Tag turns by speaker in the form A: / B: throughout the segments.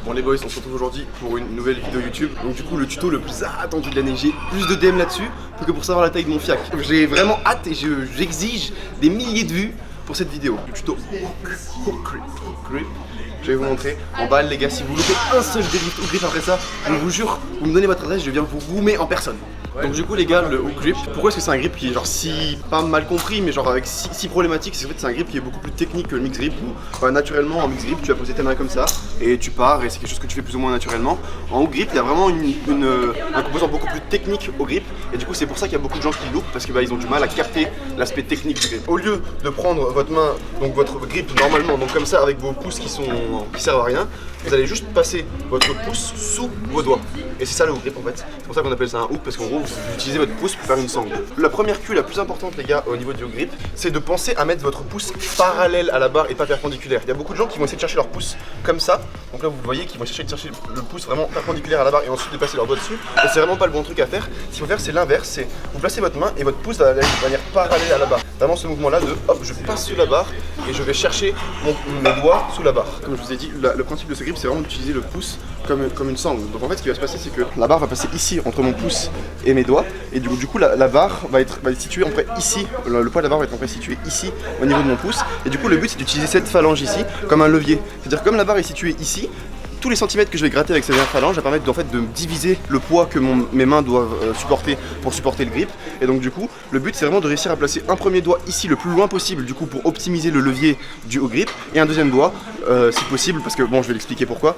A: Bon les boys, on se retrouve aujourd'hui pour une nouvelle vidéo YouTube. Donc du coup le tuto le plus attendu de l'année, j'ai plus de DM là-dessus que pour savoir la taille de mon fiac. J'ai vraiment hâte et j'exige des milliers de vues pour cette vidéo. Le tuto hook grip. Je vais vous montrer en balle les gars, si vous loupez un seul deadlift hook grip après ça, je vous jure, vous me donnez votre adresse, je viens vous roomer en personne. Donc du coup les gars, le hook grip, pourquoi est-ce que c'est un grip qui est genre si, pas mal compris, mais genre avec si problématique? C'est qu'en fait c'est un grip qui est beaucoup plus technique que le mix grip où naturellement en mix grip tu vas poser tes mains comme ça et tu pars et c'est quelque chose que tu fais plus ou moins naturellement. En hook grip il y a vraiment un composant beaucoup plus technique au grip et du coup c'est pour ça qu'il y a beaucoup de gens qui loupent parce que ils ont du mal à capter l'aspect technique du grip. Au lieu de prendre votre main, donc votre grip normalement, donc comme ça avec vos pouces qui servent à rien, vous allez juste passer votre pouce sous vos doigts. Et c'est ça le hook grip en fait. C'est pour ça qu'on appelle ça un hook parce qu'en gros vous utilisez votre pouce pour faire une sangle. La première cue la plus importante les gars au niveau du hook grip, c'est de penser à mettre votre pouce parallèle à la barre et pas perpendiculaire. Il y a beaucoup de gens qui vont essayer de chercher leur pouce comme ça. Donc là vous voyez qu'ils vont chercher le pouce vraiment perpendiculaire à la barre et ensuite de passer leur doigt dessus. Et c'est vraiment pas le bon truc à faire. Ce qu'il faut faire c'est l'inverse, c'est vous placez votre main et votre pouce va aller de manière parallèle à la barre. Vraiment ce mouvement là de hop je passe sous la barre et je vais chercher mes doigts sous la barre. Comme je vous ai dit, le principe de ce grip c'est vraiment d'utiliser le pouce comme une sangle. Donc en fait ce qui va se passer c'est que la barre va passer ici entre mon pouce et mes doigts et du coup la barre va être située en fait ici, le poids de la barre va être en fait situé ici au niveau de mon pouce et du coup le but c'est d'utiliser cette phalange ici comme un levier. C'est-à-dire comme la barre est située ici, tous les centimètres que je vais gratter avec cette dernière phalange va permettre de diviser le poids que mes mains doivent supporter pour supporter le grip. Et donc du coup, le but c'est vraiment de réussir à placer un premier doigt ici le plus loin possible du coup pour optimiser le levier du haut grip et un deuxième doigt si possible, parce que bon je vais l'expliquer pourquoi,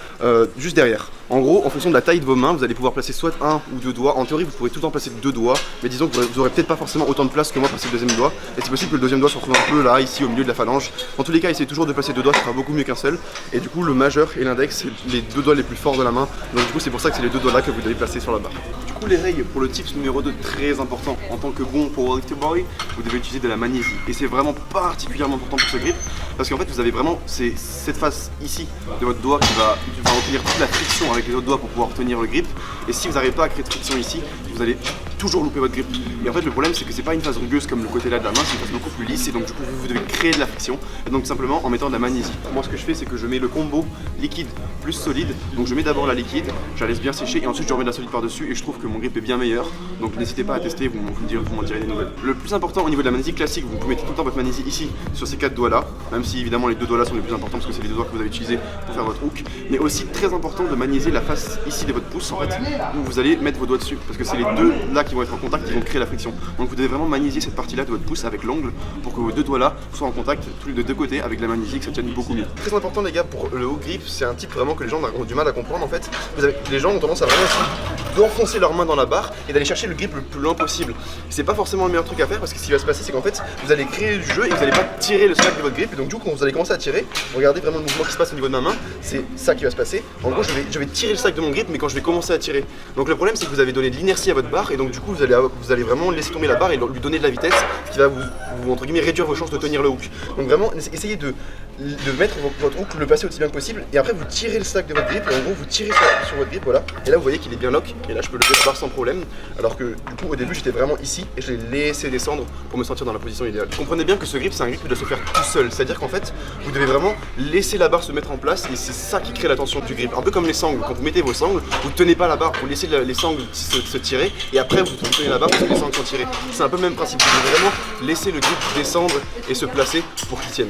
A: juste derrière. En gros, en fonction de la taille de vos mains, vous allez pouvoir placer soit un ou deux doigts. En théorie, vous pourrez tout le temps placer deux doigts, mais disons que vous aurez peut-être pas forcément autant de place que moi pour placer le deuxième doigt. Et c'est possible que le deuxième doigt se retrouve un peu là, ici au milieu de la phalange. Dans tous les cas, essayez toujours de placer deux doigts, ça sera beaucoup mieux qu'un seul. Et du coup, le majeur et l'index, c'est les deux doigts les plus forts de la main. Donc du coup, c'est pour ça que c'est les deux doigts là que vous devez placer sur la barre. Du coup, les règles pour le tips numéro 2, très important. En tant que bon powerlifter boy, vous devez utiliser de la magnésie. Et c'est vraiment particulièrement important pour ce grip, parce qu'en fait, vous avez vraiment cette face ici de votre doigt qui va obtenir toute la friction avec les autres doigts pour pouvoir obtenir le grip. Et si vous n'arrivez pas à créer de friction ici, vous allez toujours louper votre grip. Et en fait le problème c'est que c'est pas une phase rugueuse comme le côté là de la main, c'est une phase beaucoup plus lisse et donc du coup vous devez créer de la friction. Et donc simplement en mettant de la magnésie. Moi ce que je fais c'est que je mets le combo liquide plus solide. Donc je mets d'abord la liquide, je la laisse bien sécher et ensuite je remets de la solide par dessus et je trouve que mon grip est bien meilleur. Donc n'hésitez pas à tester, vous m'en direz des nouvelles. Le plus important au niveau de la magnésie classique, vous mettez tout le temps votre magnésie ici sur ces quatre doigts là, même si évidemment les deux doigts là sont les plus importants parce que c'est les deux doigts que vous avez utilisés pour faire votre hook. Mais aussi très important de magnésier la face ici de votre pouce en fait, où vous allez mettre vos doigts dessus parce que c'est les deux là qui vont être en contact qui vont créer la friction. Donc vous devez vraiment magnésier cette partie là de votre pouce avec l'ongle pour que vos deux doigts là soient en contact tous les deux côtés avec la magnésie, que ça tienne beaucoup mieux. Très important les gars pour le haut grip, c'est un type vraiment que les gens ont du mal à comprendre en fait. Les gens ont tendance à vraiment d'enfoncer leurs mains dans la barre et d'aller chercher le grip le plus loin possible. C'est pas forcément le meilleur truc à faire parce que ce qui va se passer c'est qu'en fait vous allez créer du jeu et vous n'allez pas tirer le slack de votre grip et donc du coup quand vous allez commencer à tirer, regardez vraiment le mouvement qui se passe au niveau de ma main, c'est ça qui va se passer. En gros je vais tirer le slack de mon grip mais quand je vais commencer à tirer. Donc le problème c'est que vous avez donné de l'inertie à votre barre et donc du coup vous allez vraiment laisser tomber la barre et lui donner de la vitesse, ce qui va vous entre guillemets réduire vos chances de tenir le hook. Donc vraiment essayez de mettre votre hook, le passer aussi bien que possible et après vous tirez le slack de votre grip et en gros vous tirez sur votre grip, voilà. Et là vous voyez qu'il est bien lock et là je peux lever la barre sans problème, alors que du coup au début j'étais vraiment ici et je l'ai laissé descendre pour me sentir dans la position idéale. Comprenez bien que ce grip c'est un grip qui doit se faire tout seul, c'est à dire qu'en fait vous devez vraiment laisser la barre se mettre en place et c'est ça qui crée la tension du grip, un peu comme les sangles. Quand vous mettez vos sangles, vous ne tenez pas la barre, vous laissez les sangles se tirer et après vous tenez la barre parce que les sangles sont tirées. C'est un peu le même principe, vous devez vraiment laisser le grip descendre et se placer pour qu'il tienne.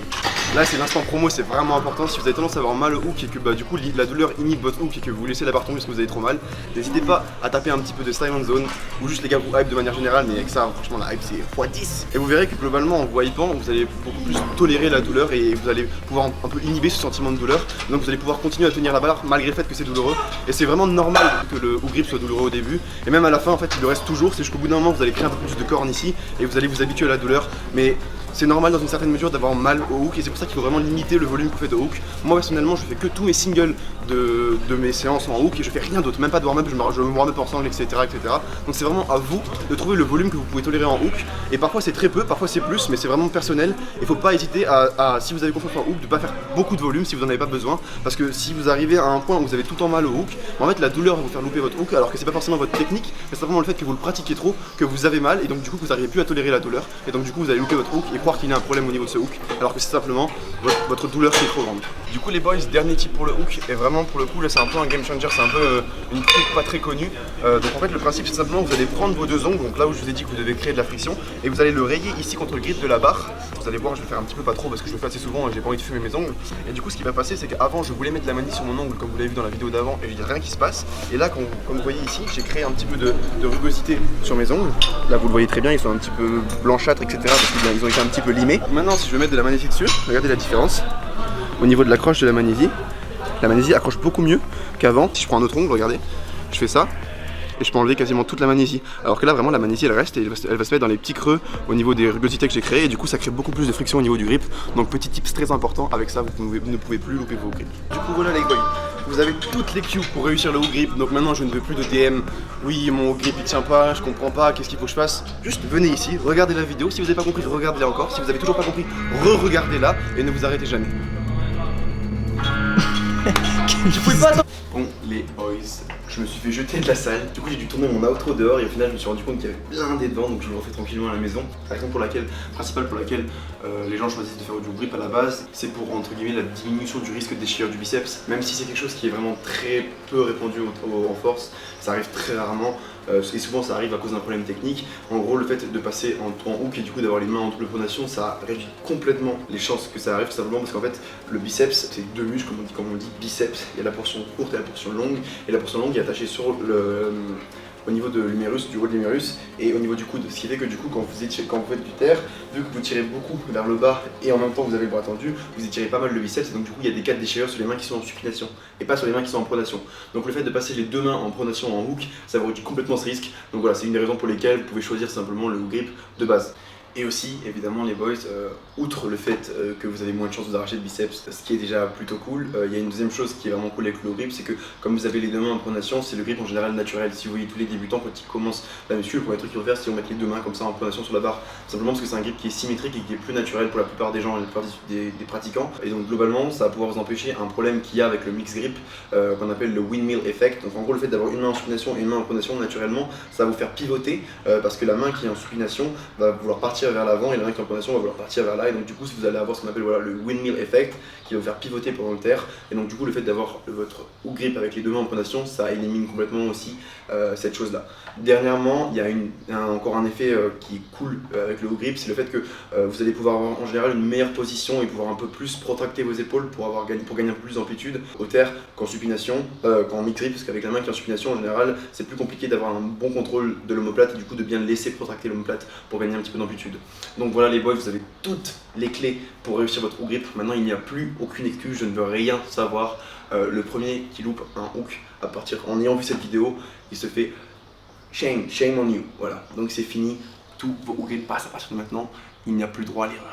A: Là c'est l'instant promo, c'est vraiment important. Si vous avez tendance à avoir mal au hook et que du coup la douleur inhibe votre hook et que vous laissez la barre tomber parce que vous avez trop mal, n'hésitez pas à taper un petit peu de Silent Zone ou juste les gars vous hype de manière générale, mais avec ça franchement la hype c'est x10 et vous verrez que globalement en vous hypant vous allez beaucoup plus tolérer la douleur et vous allez pouvoir un peu inhiber ce sentiment de douleur, donc vous allez pouvoir continuer à tenir la barre malgré le fait que c'est douloureux et c'est vraiment normal que le hook grip soit douloureux au début et même à la fin en fait il le reste toujours, c'est jusqu'au bout d'un moment vous allez créer un peu plus de corne ici et vous allez vous habituer à la douleur, mais c'est normal dans une certaine mesure d'avoir mal au hook et c'est pour ça qu'il faut vraiment limiter le volume que vous faites de hook. Moi personnellement je fais que tous mes singles de mes séances en hook et je fais rien d'autre, même pas de warm-up, je me warm-up en sangle, etc. Donc c'est vraiment à vous de trouver le volume que vous pouvez tolérer en hook et parfois c'est très peu, parfois c'est plus, mais c'est vraiment personnel. Il faut pas hésiter si vous avez confiance en hook, de pas faire beaucoup de volume si vous en avez pas besoin, parce que si vous arrivez à un point où vous avez tout le temps mal au hook, en fait la douleur va vous faire louper votre hook alors que c'est pas forcément votre technique, mais c'est vraiment le fait que vous le pratiquez trop, que vous avez mal et donc du coup vous n'arrivez plus à tolérer la douleur et donc du coup vous allez louper votre hook et croire qu'il y a un problème au niveau de ce hook alors que c'est simplement votre douleur qui est trop grande. Du coup les boys, dernier tip pour le hook, et vraiment pour le coup là c'est un peu un game changer, c'est un peu une truc pas très connue. Donc en fait le principe c'est simplement vous allez prendre vos deux ongles, donc là où je vous ai dit que vous devez créer de la friction, et vous allez le rayer ici contre le grip de la barre. Vous allez voir, je vais faire un petit peu pas trop parce que je le fais assez souvent et j'ai pas envie de fumer mes ongles. Et du coup ce qui va passer c'est qu'avant je voulais mettre la manie sur mon ongle comme vous l'avez vu dans la vidéo d'avant et il n'y a rien qui se passe. Et là comme vous voyez ici, j'ai créé un petit peu de rugosité sur mes ongles. Là vous le voyez très bien, ils sont un petit peu blanchâtres etc. parce qu'ils ont été un petit peu limés. Maintenant si je veux mettre de la magnésie dessus, regardez la différence. Au niveau de l'accroche de la magnésie accroche beaucoup mieux qu'avant. Si je prends un autre ongle, regardez, je fais ça et je peux enlever quasiment toute la magnésie. Alors que là vraiment la magnésie elle reste et elle va se mettre dans les petits creux au niveau des rugosités que j'ai créées et du coup ça crée beaucoup plus de friction au niveau du grip. Donc petit tips très important, avec ça vous ne pouvez plus louper vos grips. Du coup voilà les boys, vous avez toutes les cues pour réussir le hook grip. Donc maintenant je ne veux plus de DM, oui mon hook grip il tient pas, je comprends pas, qu'est-ce qu'il faut que je fasse. Juste venez ici, regardez la vidéo, si vous n'avez pas compris regardez-la encore, si vous avez toujours pas compris re-regardez-la et ne vous arrêtez jamais. Tu pouvais pas attendre. Bon les boys, je me suis fait jeter de la salle, du coup j'ai dû tourner mon outro dehors et au final je me suis rendu compte qu'il y avait blindé devant, donc je le refais tranquillement à la maison. La raison principale pour laquelle les gens choisissent de faire du grip à la base, c'est pour entre guillemets la diminution du risque de déchirure du biceps. Même si c'est quelque chose qui est vraiment très peu répandu en force, ça arrive très rarement. Et souvent ça arrive à cause d'un problème technique. En gros le fait de passer en hook et du coup d'avoir les mains en double pronation, ça réduit complètement les chances que ça arrive, tout simplement parce qu'en fait le biceps c'est deux muscles comme on dit biceps. Il y a la portion courte et la portion longue, et la portion longue est attachée sur au niveau de l'humérus, du haut de l'humérus et au niveau du coude, ce qui fait que du coup quand vous faites du terre, vu que vous tirez beaucoup vers le bas et en même temps vous avez le bras tendu, vous étirez pas mal le biceps et donc du coup il y a des cas de déchirure sur les mains qui sont en supination et pas sur les mains qui sont en pronation. Donc le fait de passer les deux mains en pronation en hook, ça vous réduit complètement ce risque. Donc voilà, c'est une des raisons pour lesquelles vous pouvez choisir simplement le hook grip de base. Et aussi, évidemment, les boys, outre le fait que vous avez moins de chances de vous arracher le biceps, ce qui est déjà plutôt cool, il y a une deuxième chose qui est vraiment cool avec le grip, c'est que comme vous avez les deux mains en pronation, c'est le grip en général naturel. Si vous voyez tous les débutants quand ils commencent la muscu, le premier truc qu'ils vont faire, c'est qu'ils vont mettre les deux mains comme ça en pronation sur la barre, simplement parce que c'est un grip qui est symétrique et qui est plus naturel pour la plupart des gens et la plupart des pratiquants. Et donc globalement, ça va pouvoir vous empêcher un problème qu'il y a avec le mix grip qu'on appelle le windmill effect. Donc en gros, le fait d'avoir une main en supination et une main en pronation, naturellement, ça va vous faire pivoter parce que la main qui est en supination va vouloir partir vers l'avant et la main qui est en pronation va vouloir partir vers là, et donc du coup vous allez avoir ce qu'on appelle voilà, le windmill effect qui va vous faire pivoter pendant le terre, et donc du coup le fait d'avoir votre hook grip avec les deux mains en pronation, ça élimine complètement aussi cette chose là. Dernièrement, il y a encore un effet qui est cool avec le hook grip, c'est le fait que vous allez pouvoir avoir en général une meilleure position et pouvoir un peu plus protracter vos épaules pour gagner un peu plus d'amplitude au terre qu'en supination, qu'en mix grip, parce qu'avec la main qui est en supination en général c'est plus compliqué d'avoir un bon contrôle de l'omoplate et du coup de bien laisser protracter l'omoplate pour gagner un petit peu d'amplitude. Donc voilà les boys, vous avez toutes les clés pour réussir votre hook grip. Maintenant il n'y a plus aucune excuse, je ne veux rien savoir. Le premier qui loupe un hook en ayant vu cette vidéo, il se fait shame on you. Voilà, donc c'est fini, tous vos hook grips passent à partir de maintenant, il n'y a plus droit à l'erreur.